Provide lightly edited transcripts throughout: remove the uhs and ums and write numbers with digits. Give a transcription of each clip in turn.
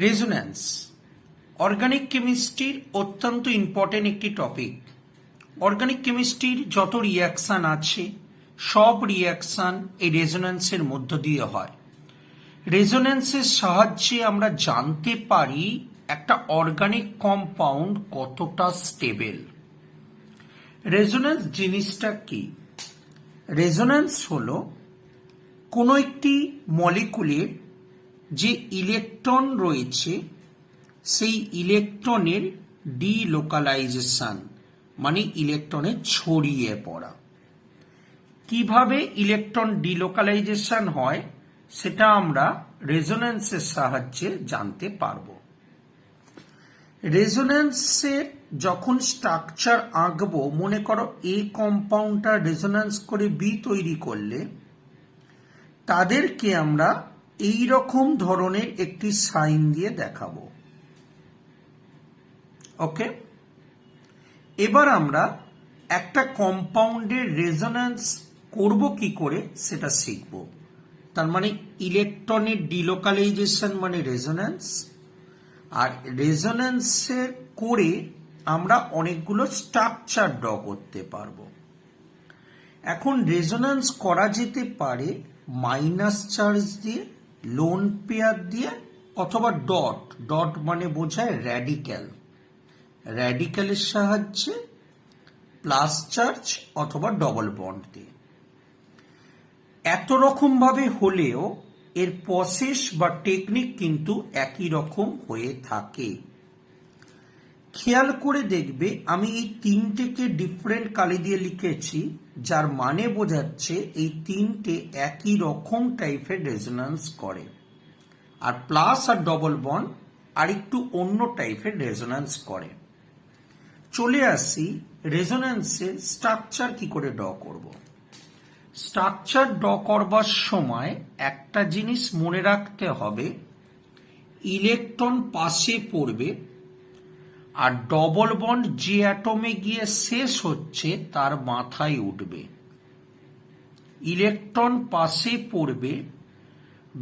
Resonance organic কেমিস্ট্রির অত্যন্ত important একটি টপিক। অর্গানিক কেমিস্ট্রির যত রিয়াকশান আছে সব রিয়াকশান এই রেজোন্যান্সের মধ্য দিয়ে হয়। রেজোন্যান্সের সাহায্যে আমরা জানতে পারি একটা অর্গানিক কম্পাউন্ড কতটা স্টেবল। রেজোন্যান্স জিনিসটা কি? রেজোন্যান্স হলো কোনো একটি মলিকুলের যে ইলেকট্রন রয়েছে সেই ইলেকট্রনের ডিলোকালাইজেশন, মানে ইলেকট্রনের ছড়িয়ে পড়া। কিভাবে ইলেকট্রন ডিলোকালাইজেশন হয় সেটা আমরা রেজোন্যান্সের সাহায্যে জানতে পারবো। রেজোন্যান্সের যখন স্ট্রাকচার আঁকবো, মনে করো এ কম্পাউন্ডটা রেজোন্যান্স করে বি তৈরি করলে তাদেরকে আমরা এই রকম ধরনের একটি সাইন দিয়ে দেখাবো। ওকে, এবার আমরা একটা কম্পাউন্ডের রেজোন্যান্স করব কি করে সেটা শিখব। তার মানে ইলেকট্রনের ডিলোকালাইজেশন মানে রেজোন্যান্স, আর রেজোন্যান্সের করে আমরা অনেকগুলো স্ট্রাকচার ড্র করতে পারবো। এখন রেজোন্যান্স করা যেতে পারে মাইনাস চার্জ দিয়ে, লোন পেয়ার দিয়ে, অথবা ডট। ডট মানে বোঝায় র্যাডিক্যাল, র্যাডিক্যালের সাহায্যে, প্লাস চার্জ অথবা ডবল বন্ড দিয়ে। এত রকম ভাবে হলেও এর প্রসেস বা টেকনিক কিন্তু একই রকম হয়ে থাকে। খেয়াল করে দেখবে আমি এই তিনটেকে ডিফারেন্ট কালি দিয়ে লিখেছি, যার মানে বোঝাচ্ছে এই তিনটে একই রকম টাইপের রেজোন্যান্স করে, আর প্লাস আর ডবল বন্ড আরেকটু অন্য টাইপের রেজোন্যান্স করে। চলে আসি রেজোন্যান্সের স্ট্রাকচার কি করে ড্র করব। স্ট্রাকচার ড্র করবার সময় একটা জিনিস মনে রাখতে হবে, ইলেকট্রন পাশে পড়বে আর ডবল বন্ড যে অ্যাটমে গিয়ে শেষ হচ্ছে তার মাথায় উঠবে। ইলেকট্রন পাশে পড়বে,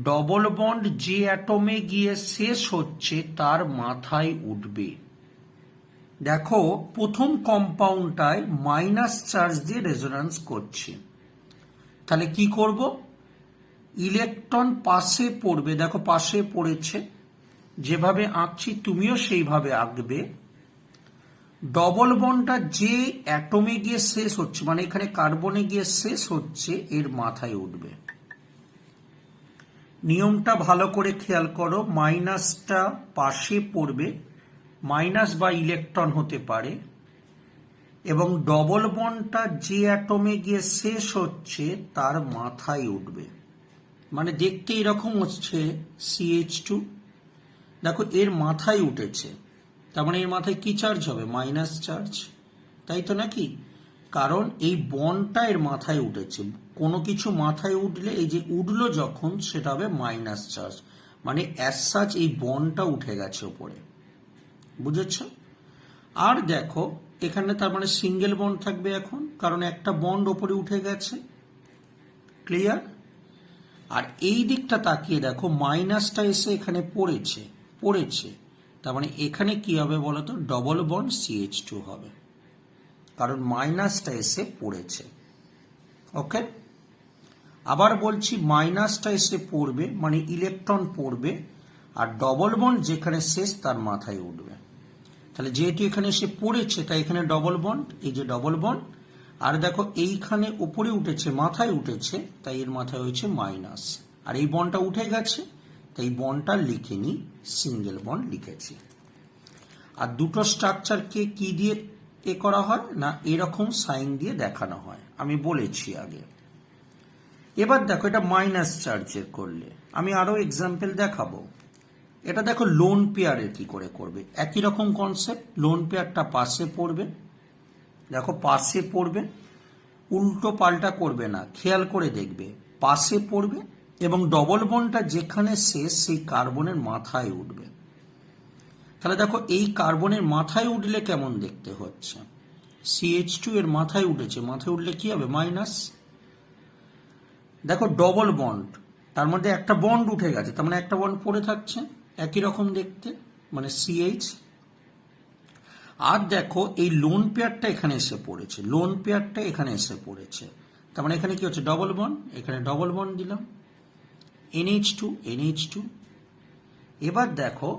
ডবল বন্ড যে অ্যাটমে গিয়ে শেষ হচ্ছে তার মাথায় উঠবে। দেখো প্রথম কম্পাউন্ডটায় মাইনাস চার্জ দিয়ে রেজোন্যান্স করছে, তাহলে কি করব? ইলেকট্রন পাশে পড়বে, দেখো পাশে পড়েছে, যেভাবে আঁকছি তুমিও সেইভাবে আঁকবে। ডবল বন্ডটা যে অ্যাটমে গিয়ে শেষ হচ্ছে, মানে এখানে কার্বনে গিয়ে শেষ হচ্ছে, এর মাথায় উঠবে। নিয়মটা ভালো করে খেয়াল করো, মাইনাসটা পাশে পড়বে, মাইনাস বা ইলেকট্রন হতে পারে, এবং ডবল বন্ডটা যে অ্যাটমে গিয়ে শেষ হচ্ছে তার মাথায় উঠবে। মানে দেখতে এরকম হচ্ছে CH2, দেখো এর মাথায় উঠেছে, তার মানে এর মাথায় কি চার্জ হবে? মাইনাস চার্জ, তাই তো নাকি? কারণ এই বন্ডটা এর মাথায় উঠেছে। কোনো কিছু মাথায় উঠলে এই যে উঠলো যখন, সেটা হবে মাইনাস চার্জ, মানে অ্যাজ সাচ এই বন্ডটা উঠে গেছে ওপরে। বুঝেছ? আর দেখো এখানে তার মানে সিঙ্গেল বন্ড থাকবে এখন, কারণ একটা বন্ড ওপরে উঠে গেছে। ক্লিয়ার? আর এই দিকটা তাকিয়ে দেখো, মাইনাসটা এসে এখানে পড়েছে, তার মানে এখানে কি হবে বলতো? ডবল বন্ড CH2 হবে, কারণ মাইনাসটা এসে পড়েছে। ওকে, আবার বলছি, মাইনাসটা এসে পড়বে মানে ইলেকট্রন পড়বে, আর ডবল বন্ড যেখানে শেষ তার মাথায় উঠবে। তাহলে যেহেতু এখানে এসে পড়েছে তাই এখানে ডবল বন্ড, এই যে ডবল বন্ড, আর দেখো এইখানে উপরে উঠেছে, মাথায় উঠেছে, তাই এর মাথায় হয়েছে মাইনাস, আর এই বন্ডটা উঠে গেছে তাই বন্ডটা লিখিনি, সিঙ্গেল বন্ড লিখেছি। আর দুটো স্ট্রাকচারকে কি দিয়ে এ করা হয় না, এরকম সাইন দিয়ে দেখানো হয়, আমি বলেছি আগে। এবার দেখো এটা মাইনাস চার্জের করলে আমি আরো এক্সাম্পল দেখাবো। এটা দেখো লোন পেয়ারের কি করে করবে, একই রকম কনসেপ্ট। লোন পেয়ারটা পাশে পড়বে, দেখো পাশে পড়বে, উল্টো পাল্টা করবে না, খেয়াল করে দেখবে পাশে পড়বে, এবং ডবল বন্ডটা যেখানে শেষ সেই কার্বনের মাথায় উঠবে। তাহলে দেখো এই কার্বনের মাথায় উঠলে কেমন দেখতে হচ্ছে? CH2 এর মাথায় উঠেছে, মাথায় উঠলে কি হবে? মাইনাস। দেখো ডবল বন্ড, তার মধ্যে একটা বন্ড উঠে গেছে, তার মানে একটা বন্ড পড়ে থাকছে, একই রকম দেখতে, মানে সিএইচ। আর দেখো এই লোন পেয়ারটা এখানে এসে পড়েছে, লোন পেয়ারটা এখানে এসে পড়েছে, তার মানে এখানে কি হচ্ছে ডবল বন্ড, এখানে ডবল বন্ড দিলাম NH2 NH2। এবার দেখো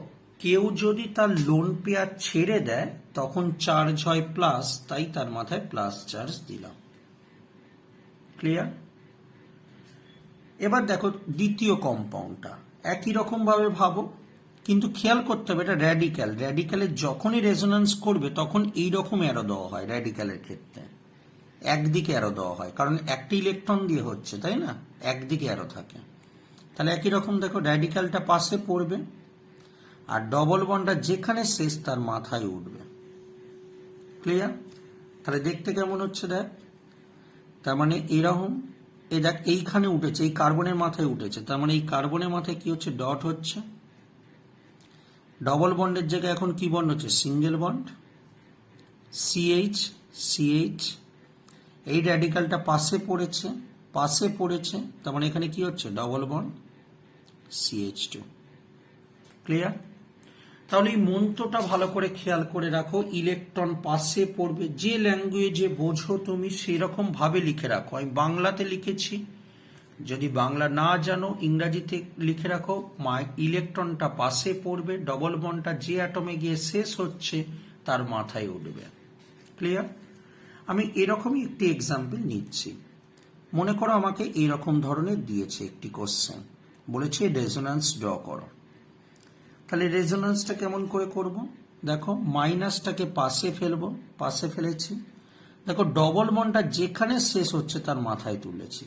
কেউ যদি তার লোন পেয়ার ছেড়ে দেয় তখন চার্জ হয় প্লাস, তাই তার মাথায় প্লাস চার্জ দিলাম। ক্লিয়ার? এবার দেখো দ্বিতীয় কম্পাউন্ডটা একই রকম ভাবে ভাবো, কিন্তু খেয়াল করতে হবে এটা র্যাডিক্যাল, র্যাডিক্যালের যখনই রেজোন্যান্স করবে তখন এইরকম অ্যারো দেওয়া হয় র্যাডিক্যালের ক্ষেত্রে, একদিকে অ্যারো দেওয়া হয়, কারণ একটা ইলেকট্রন দিয়ে হচ্ছে, তাই না, একদিকে অ্যারো থাকে। তাহলে একই রকম দেখো র্যাডিক্যালটা পাশে পড়বে আর ডবল বন্ডটা যেখানে শেষ তার মাথায় উঠবে। ক্লিয়ার? তাহলে দেখতে কেমন হচ্ছে দেখ, তার মানে এরকম, এই দেখ এইখানে উঠেছে, এই কার্বনের মাথায় উঠেছে, তার মানে এই কার্বনের মাথায় কি হচ্ছে ডট হচ্ছে, ডবল বন্ডের জায়গায় এখন কি বন্ড হচ্ছে সিঙ্গেল বন্ড, CH, এই র্যাডিক্যালটা পাশে পড়েছে, তার মানে এখানে কি হচ্ছে ডবল বন্ড CH2। ক্লিয়ার? তাহলে এই মন্ত্রটা ভালো করে খেয়াল করে রাখো, ইলেকট্রন পাশে পড়বে, যে ল্যাঙ্গুয়েজে বোঝো তুমি সেরকম ভাবে লিখে রাখো। আমি বাংলাতে লিখেছি, যদি বাংলা না জানো ইংরাজিতে লিখে রাখো, ইলেকট্রনটা পাশে পড়বে, ডবল বন্ডটা যে অ্যাটমে গিয়ে শেষ হচ্ছে তার মাথায় উঠবে। ক্লিয়ার? আমি এরকমই একটি এক্সাম্পল নিচ্ছি। মনে করো আমাকে এরকম ধরনের দিয়েছে একটি কোশ্চেন, বলেছে রেজোন্যান্স ড্র করো। তাহলে রেজোন্যান্সটা কেমন করে করব, দেখো মাইনাসটাকে পাশে ফেলবো, পাশে ফেলেছি, দেখো ডবল বন্ডটা যেখানে শেষ হচ্ছে তার মাথায় তুলেছি,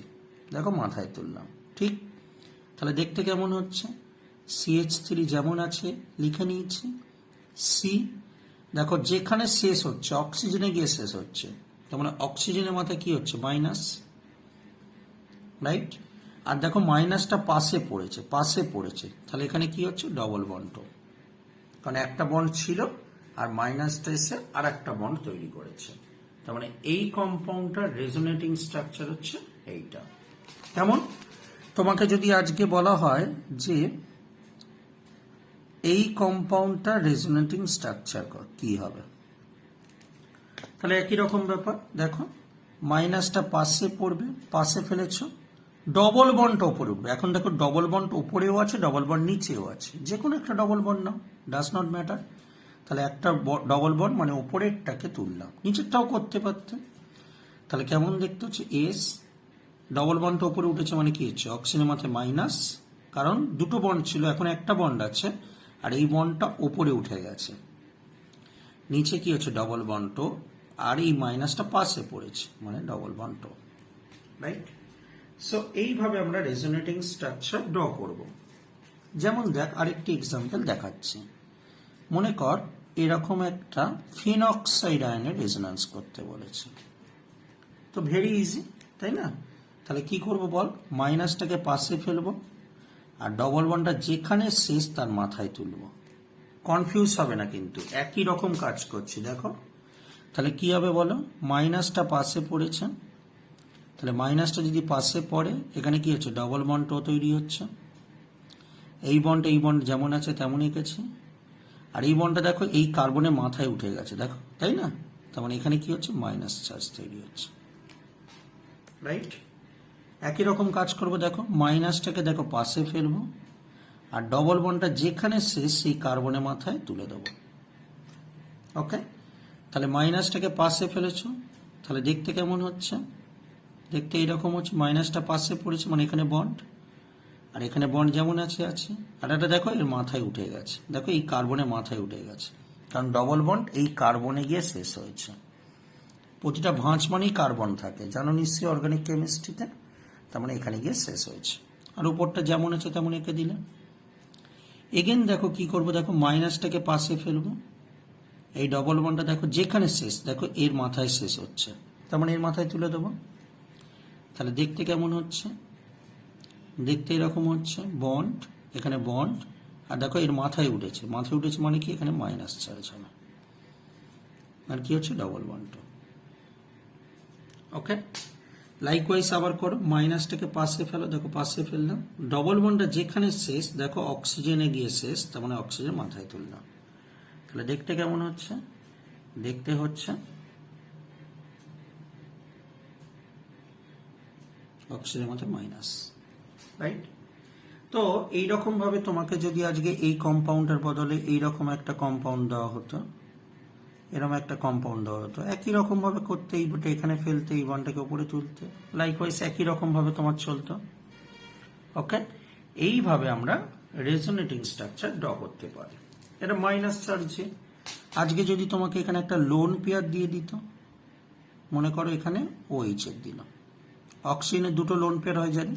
দেখো মাথায় তুললাম, ঠিক? তাহলে দেখতে কেমন হচ্ছে, CH3 যেমন আছে লিখে নিয়েছি, সি দেখো যেখানে শেষ হচ্ছে অক্সিজেনে গিয়ে শেষ হচ্ছে, তার মানে অক্সিজেনের মাথায় কি হচ্ছে মাইনাস, রাইট? আর দেখো মাইনাসটা পাশে পড়েছে, তাহলে এখানে কি হচ্ছে ডবল বন্ড, কারণ একটা বন্ড ছিল আর মাইনাসটা এসে আর একটা বন্ড তৈরি করেছে। তার মানে এই কম্পাউন্ডটার রেজোনেটিং স্ট্রাকচার হচ্ছে এইটা। কেমন? তোমাকে যদি আজকে বলা হয় যে এই কম্পাউন্ডটার রেজোনেটিং স্ট্রাকচার কি হবে, তাহলে একই রকম ব্যাপার, দেখো মাইনাসটা পাশে পড়বে, পাশে ফেলেছো, ডবল বন্ড ওপরে উঠবে। এখন দেখো ডবল বন্ড উপরেও আছে, ডবল বন্ড নিচেও আছে, যে কোনো একটা double bond now, does not matter. তাহলে একটা ডবল বন্ড মানে উপরেরটাকে তুললাম, নিচেরটাও করতে পারতে। তাহলে কেমন দেখতে হচ্ছে এস, ডবল বন্ডটা উপরে উঠেছে মানে কি হচ্ছে অক্সিজেনের মাথায় মাইনাস, কারণ দুটো বন্ড ছিল এখন একটা বন্ড আছে, আর এই বন্ডটা উপরে উঠে গেছে, নিচে কি হচ্ছে ডবল বন্ড, আর এই মাইনাসটা পাশে পড়েছে মানে ডবল বন্ড, রাইট? সো এইভাবে আমরা রেজোনেটিং স্ট্রাকচার ড্র করব। যেমন দেখ আরেকটি এক্সাম্পল দেখাচ্ছি, মনে কর এরকম একটা ফিনক্সাইড আয়নের রেজোন্যান্স করতে বলেছে, তো ভেরি ইজি, তাই না? তাহলে কি করব বল, মাইনাসটাকে পাশে ফেলবো আর ডবল বন্ডটা যেখানে শেষ তার মাথায় তুলব, কনফিউজ হবে না কিন্তু একই রকম কাজ করছি। দেখো তাহলে কি হবে বলো, মাইনাসটা পাশে পড়েছে, তাহলে মাইনাসটা যদি পাশে পড়ে এখানে কি হচ্ছে ডবল বন্ডও তৈরি হচ্ছে, এই বন্ড যেমন আছে তেমনই গেছে, আর এই বন্ডটা দেখো এই কার্বনের মাথায় উঠে গেছে, দেখো তাই না, তার মানে এখানে কি হচ্ছে মাইনাস চার্জ তৈরি হচ্ছে, রাইট? একই রকম কাজ করব, দেখো মাইনাসটাকে দেখো পাশে ফেলবো আর ডবল বন্ডটা যেখানে শেষ সেই কার্বনের মাথায় তুলে দেবো। ওকে, তাহলে মাইনাসটাকে পাশে ফেলেছো, তাহলে দেখতে কেমন হচ্ছে, দেখতে এইরকম হচ্ছে, মাইনাসটা পাশে পড়েছে মানে এখানে বন্ড, আর এখানে বন্ড যেমন আছে, আর এটা দেখো এর মাথায় উঠে গেছে, দেখো এই কার্বনের মাথায় উঠে গেছে, কারণ ডবল বন্ড এই কার্বনে গিয়ে শেষ হয়েছে। প্রতিটা ভাঁজ মানেই কার্বন থাকে, জানো নিশ্চয়ই অর্গানিক কেমিস্ট্রিতে, তার মানে এখানে গিয়ে শেষ হয়েছে, আর উপরটা যেমন আছে তেমন এঁকে দিলে। এগেন দেখো কি করব, দেখো মাইনাসটাকে পাশে ফেলবো, এই ডবল বন্ডটা দেখো যেখানে শেষ, দেখো এর মাথায় শেষ হচ্ছে, তার মানে এর মাথায় তুলে দেবো। তাহলে দেখতে কেমন হচ্ছে, দেখতে এরকম হচ্ছে, বন্ড এখানে বন্ড, আর দেখো এর মাথায় উঠেছে মানে কি এখানে মাইনাস চার্জ হবে, আর কি হচ্ছে ডবল বন্ড। ওকে, লাইকওয়াইজ আবার করো, মাইনাসটাকে পাশে ফেলো, দেখো পাশে ফেললাম, ডবল বন্ডটা যেখানে শেষ দেখো অক্সিজেনে গিয়ে শেষ, তার মানে অক্সিজেন মাথায় তুললাম। তাহলে দেখতে কেমন হচ্ছে? দেখতে হচ্ছে অক্সিজেন মাথায় মাইনাস, রাইট? তো এইরকম ভাবে তোমাকে যদি আজকে এই কম্পাউন্ডের বদলে এইরকম একটা কম্পাউন্ড দেওয়া হতো, এরকম একটা কম্পাউন্ড দেওয়া হতো, একই রকম ভাবে করতে, এই বনটা এখানে ফেলতে, এই বনটাকে উপরে তুলতে, লাইকওয়াইজ একই রকম ভাবে তোমার চলতো। ওকে, এইভাবে আমরা রেজোনেটিং স্ট্রাকচার ড্র করতে পারি। এটা মাইনাস চার্জে আজকে যদি তোমাকে এখানে একটা লোন পেয়ার দিয়ে দিত, মনে করো এখানে OH এর দিল, অক্সিজেনের দুটো লোন পেয়ার হয়ে যাবে।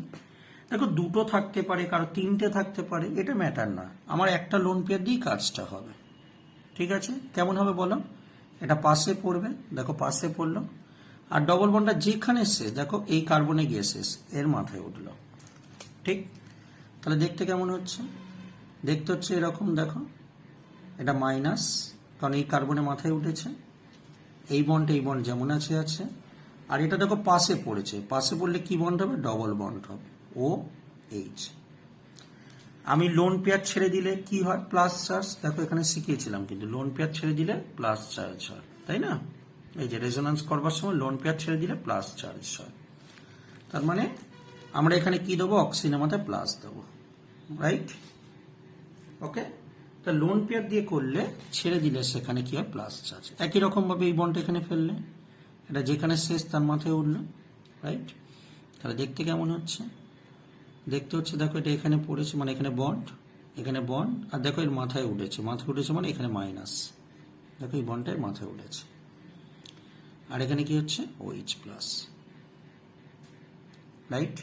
দেখো দুটো থাকতে পারে, কারো তিনটে থাকতে পারে, এটা ম্যাটার না, আমার একটা লোন পেয়ার দিয়েই কাজটা হবে। ঠিক আছে, কেমন হবে বলো? এটা পাশে পড়বে, দেখো পাশে পড়লো, আর ডবল বন্ডটা যেখানে শেষ দেখো এই কার্বনে গিয়ে শেষ, এর মাথায় উঠলো। ঠিক, তাহলে দেখতে কেমন হচ্ছে? দেখতে হচ্ছে এরকম, দেখো এটা মাইনাস, কারণ এই কার্বনের মাথায় উঠেছে, এই বন্ড যেমন আছে আছে, আর এটা দেখো পাশে পড়েছে, পাশে পড়লে কি বন্ড হবে? ডবল বন্ড হবে, OH। আমি লোন পেয়ার ছেড়ে দিলে কি হয়? প্লাস চার্জ, দেখো এখানে শিখিয়েছিলাম, কিন্তু লোন পেয়ার ছেড়ে দিলে প্লাস চার্জ হয়, তাই না? এই যে রেজোন্যান্স করবার সময় লোন পেয়ার ছেড়ে দিলে প্লাস চার্জ হয়, তার মানে আমরা এখানে কি দেবো? অক্সিজেনের মাথায় প্লাস দেবো, রাইট? ওকে, তা লোন পেয়ার দিয়ে করলে ছেড়ে দিলে সেখানে কি হয়? Plus charge. একই রকম ভাবে এই বন্ড এখানে ফেললে এটা যেখানে শেষ তার মাথায় উঠলো, রাইট? তাহলে দেখতে কেমন হচ্ছে? দেখতে হচ্ছে দেখো এটা এখানে পড়েছে, মানে এখানে বন্ড, এখানে বন্ড, আর দেখো এর মাথায় উঠেছে, মাথায় উঠেছে মানে এখানে মাইনাস, দেখো এই বন্ডটার মাথায় উঠেছে, আর এখানে কি হচ্ছে? OH plus, right?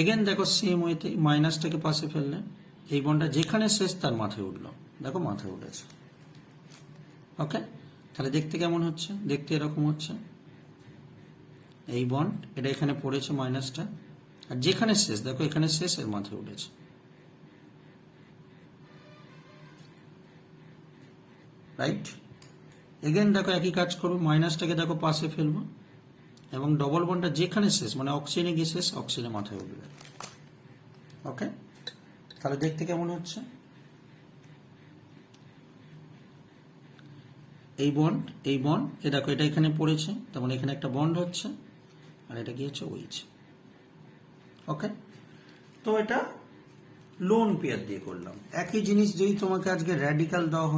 এগেন দেখো সেম ওয়েতে মাইনাসটাকে পাশে ফেললে এই বন্ডটা যেখানে শেষ তার মাথায় উঠলো, দেখো মাথায় উঠেছে। ওকে, তাহলে দেখতে কেমন হচ্ছে? দেখতে এরকম হচ্ছে, এই বন্ড এটা এখানে পড়েছে মাইনাসটা, আর যেখানে শেষ দেখো এখানে শেষ, এর মাথায় উঠেছে, রাইট? এগেন দেখো একই কাজ করবো, মাইনাসটাকে দেখো পাশে ফেলবো, এবং ডবল বন্ডটা যেখানে শেষ মানে অক্সিজেনে গিয়ে শেষ, অক্সিজেনের মাথায় উঠবে। ওকে, তাহলে দেখতে কেমন হচ্ছে? এই বন্ড এ দেখো এটা এখানে পড়েছে, তার মানে এখানে একটা বন্ড হচ্ছে, আর এটা কি হচ্ছে? OH। ওকে, তো এটা লোন পেয়ার দিয়ে করলাম। একই জিনিস যদি তোমাকে আজকে র্যাডিক্যাল দেওয়া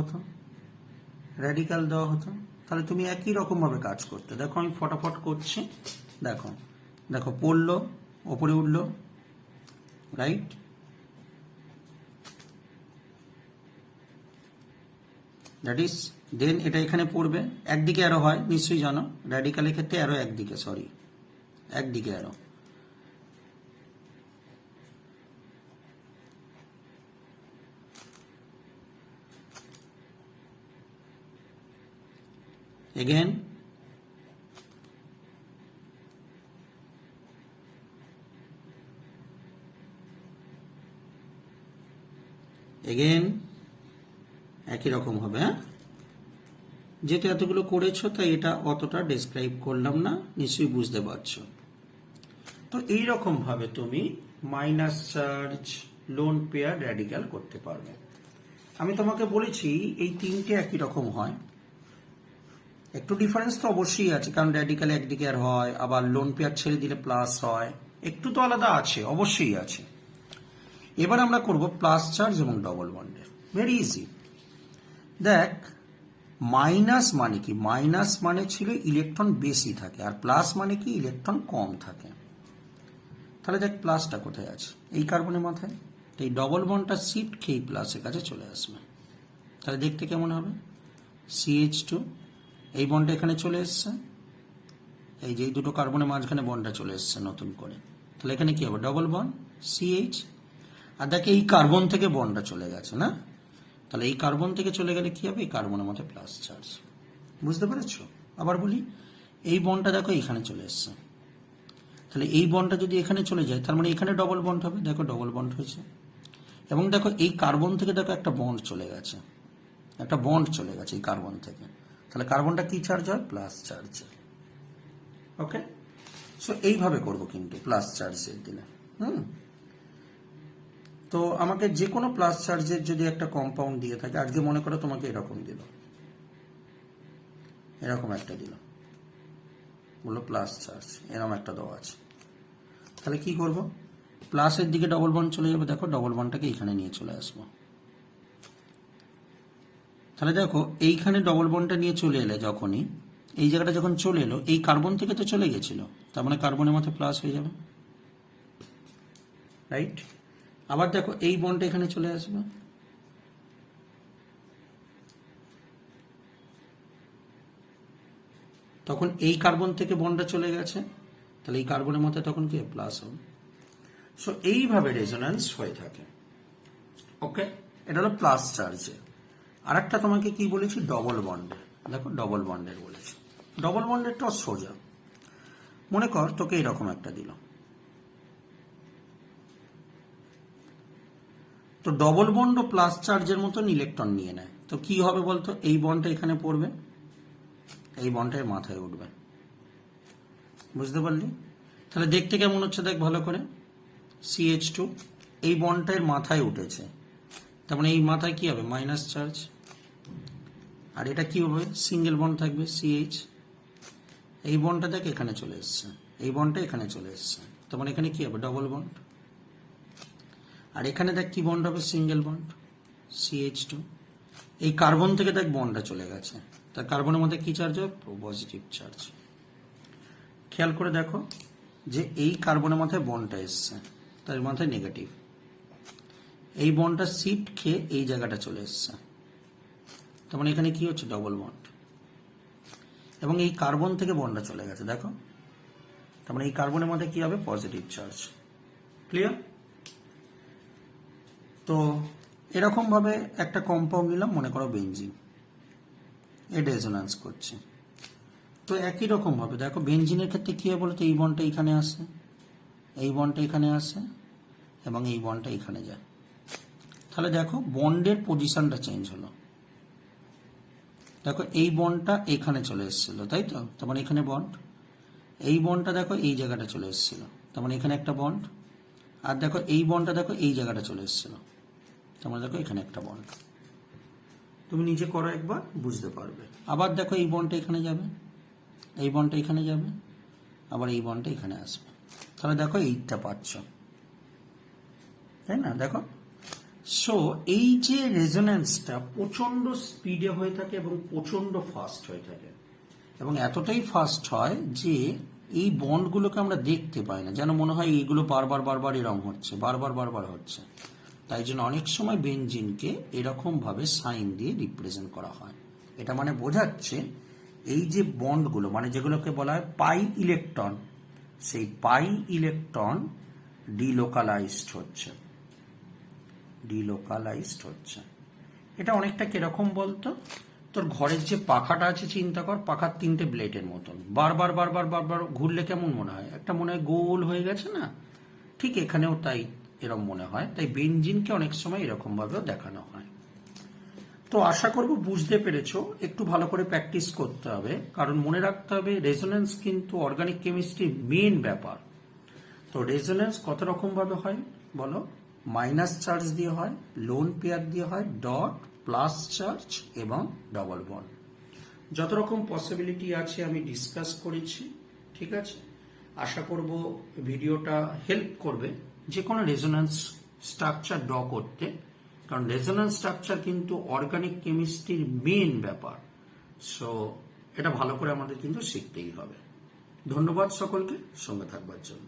হতো, তাহলে তুমি একই রকম ভাবে কাজ করতে। দেখো আমি ফটাফট করছি, দেখো দেখো পড়লো, ওপরে উঠলো, রাইট? দ্যাট ইজ দেন এটা এখানে পড়বে, একদিকে অ্যারো হয় নিশ্চয়ই জানো, র্যাডিক্যালের ক্ষেত্রে অ্যারো একদিকে, একদিকে অ্যারো। এগেন একই রকম হবে। হ্যাঁ, যেহেতু এতগুলো করেছো তাই এটা অতটা ডেসক্রাইব করলাম না, নিশ্চয়ই বুঝতে পারছো। তো এইরকম ভাবে তুমি minus charge, lone pair, radical করতে পারবে। আমি তোমাকে বলেছি এই তিনটে একই রকম হয়, একটু ডিফারেন্স তো অবশ্যই আছে, কারণ র্যাডিক্যাল একদিকে আর হয়, আবার লোন পেয়ার ছেড়ে দিলে প্লাস হয়, একটু তো আলাদা আছে, অবশ্যই আছে। এবার আমরা করব প্লাস চার্জ এবং ডবল বন্ডের। Very easy. দেখ, মাইনাস মানে কি? মাইনাস মানে ছিল ইলেকট্রন বেশি থাকে, আর প্লাস মানে কি? ইলেকট্রন কম থাকে। তাহলে দেখ প্লাসটা কোথায় আছে? এই কার্বনের মাথায়। তো এই ডবল বন্ডটা শিফট খেয়ে প্লাসের কাছে চলে আসবে। তাহলে দেখতে কেমন হবে? CH2, এই বন্ডটা এখানে চলে এসছে, এই যে দুটো কার্বনের মাঝখানে বন্ডটা চলে এসছে নতুন করে। তাহলে এখানে কি হবে? ডবল বন্ড CH, আর দেখে এই কার্বন থেকে বন্ডটা চলে গেছে না, তাহলে এই কার্বন থেকে চলে গেলে কি হবে? এই কার্বনের মধ্যে প্লাস চার্জ। বুঝতে পেরেছো? আবার বলি, এই বন্ডটা দেখো এখানে চলে এসছে, তাহলে এই বন্ডটা যদি এখানে চলে যায় তার মানে এখানে ডবল বন্ড হবে, দেখো ডবল বন্ড হয়েছে। এবং দেখো এই কার্বন থেকে দেখো একটা বন্ড চলে গেছে, এই কার্বন থেকে, তাহলে কার্বনটা কি চার্জ হয়? Plus charge. ওকে, সো এইভাবে করব কিন্তু প্লাস চার্জের দিনে। তো আমাকে যে কোনো প্লাস চার্জের যদি একটা কম্পাউন্ড দিয়ে থাকে, আজকে মনে করো তোমাকে এরকম দিল, এরকম একটা দিল, বললো প্লাস চার্জ, এরকম একটা দেওয়া আছে, তাহলে কি করব, প্লাসের দিকে ডবল বন্ড চলে যাবে। দেখো ডবল বন্ডটাকে এইখানে নিয়ে চলে আসবো। তাহলে দেখো এইখানে ডবল বন্ডটা নিয়ে চলে এলে, যখনই এই জায়গাটা যখন চলে এলো, এই কার্বন থেকে তো চলে গেছিল, তার মানে কার্বনের মধ্যে প্লাস হয়ে যাবে, রাইট। আবার দেখো এই বন্ডটা এখানে চলে আসবে, তখন এই কার্বন থেকে বন্ডটা চলে গেছে, তাহলে এই কার্বনের মধ্যে তখন কি প্লাস হবে। সো এইভাবে রেজোন্যান্স হয়ে থাকে। ওকে, এটা হলো প্লাস চার্জে। আর একটা তোমাকে কি বলেছি, ডবল বন্ডে। দেখো ডবল বন্ডের বলেছি, ডবল বন্ডেরটা সোজা। মনে কর তোকে এরকম একটা দিল, তো ডবল বন্ড ও প্লাস চার্জের মতন ইলেকট্রন নিয়ে নেয়, তো কি হবে বলতো, এই বন্ডটা এখানে পড়বে, এই বন্ডের মাথায় উঠবে, বুঝতে পারলি। তাহলে দেখতে কেমন হচ্ছে দেখ ভালো করে, CH2 এই বন্ডটার মাথায় উঠেছে, তার মানে এই মাথায় কি হবে, মাইনাস চার্জ। আর এটা কি হবে, সিঙ্গেল বন্ড থাকবে CH, এই বন্ডটা দেখ এখানে চলে এসছে, এই বন্ডটা এখানে চলে এসছে, তার মানে এখানে কি হবে, ডবল বন্ড। আর এখানে দেখ কি বন্ড হবে, সিঙ্গেল বন্ড CH2, এই কার্বন থেকে দেখ বন্ডটা চলে গেছে, তার কার্বনের মধ্যে কি চার্জ হবে, পজিটিভ চার্জ। খেয়াল করে দেখো যে এই কার্বনের মাথায় বন্ডটা এসছে, তার মাথায় নেগেটিভ, এই বন্ডটা শিফট খেয়ে এই জায়গাটা চলে এসছে, তার মানে এখানে কি হচ্ছে, ডবল বন্ড। এবং এই কার্বন থেকে বন্ডটা চলে গেছে, দেখো, তার মানে এই কার্বনের মধ্যে কি হবে, পজিটিভ চার্জ। ক্লিয়ার। তো এরকম ভাবে একটা কম্পাউন্ড নিলাম, মনে করো বেনজিন, এ রেজোন্যান্স করছে। তো একই রকম ভাবে দেখো বেনজিনের ক্ষেত্রে কি হয় বলতো, এই বন্ডটা এখানে আসে, এই বন্ডটা এখানে আসে, এবং এই বন্ডটা এখানে যায়। তাহলে দেখো বন্ডের পজিশনটা চেঞ্জ হলো, দেখো এই বন্ডটা এখানে চলে এসেছিল, তাই তো, তার মানে এখানে বন্ড, এই বন্ডটা দেখো এই জায়গাটা চলে এসেছিল, তার মানে এখানে একটা বন্ড। আর দেখো এই বন্ডটা দেখো এই জায়গাটা চলে এসেছিল, তার মানে দেখো এখানে একটা বন্ড। তুমি নিজে করো একবার, বুঝতে পারবে। আবার দেখো এই বন্ডটা এখানে যাবে, এই বন্ডটা এখানে যাবে, আবার এই বন্ডটা এখানে আসবে, তাহলে দেখো এইটা পাচ্ছ, তাই না। দেখো, সো এই যে রেজোন্যান্সটা প্রচন্ড স্পিডে হয়ে থাকে এবং প্রচন্ড ফাস্ট হয়ে থাকে, এবং এতটাই ফাস্ট হয় যে এই বন্ডগুলোকে আমরা দেখতে পাই না, যেন মনে হয় এইগুলো বারবার বারবার এরকম হচ্ছে, বারবার বারবার হচ্ছে। তাই জন্য অনেক সময় বেনজিনকে এরকম ভাবে সাইন দিয়ে রিপ্রেজেন্ট করা হয়। এটা মানে বোঝাচ্ছে এই যে বন্ডগুলো, মানে যেগুলোকে বলা হয় পাই ইলেকট্রন, সেই পাই ইলেকট্রন ডিলোকালাইজড হচ্ছে, ডিলোকালাইজড হচ্ছে। এটা অনেকটা কিরকম বলতো, তোর ঘরের যে পাখাটা আছে চিন্তা কর, পাখার 3টে ব্লেডের মতন, বারবার বারবার বারবার ঘুরলে কেমন মনে হয়, একটা মনে হয় গোল হয়ে গেছে না, ঠিক এখানেও তাই এরকম মনে হয়। তাই বেনজিনকে অনেক সময় এরকম ভাবেও দেখানো হয়। তো আশা করব বুঝতে পেরেছো, একটু ভালো করে প্র্যাকটিস করতে হবে, কারণ মনে রাখতে হবে রেজোন্যান্স কিন্তু অর্গানিক কেমিস্ট্রির মেন ব্যাপার। তো রেজোন্যান্স কত রকম ভাবে হয় বলো, মাইনাস চার্জ দিয়ে হয়, লোন পেয়ার দিয়ে হয়, ডট, প্লাস চার্জ এবং ডবল বন্ড। যত রকম পসিবিলিটি আছে আমি ডিসকাস করেছি, ঠিক আছে। আশা করব ভিডিওটা হেল্প করবে যে কোনো রেজোন্যান্স স্ট্রাকচার ড্র করতে, কারণ রেজোন্যান্স স্ট্রাকচার কিন্তু অর্গানিক কেমিস্ট্রির মেন ব্যাপার। সো এটা ভালো করে আমাদের কিন্তু শিখতেই হবে। ধন্যবাদ সকলকে সঙ্গে থাকবার জন্য।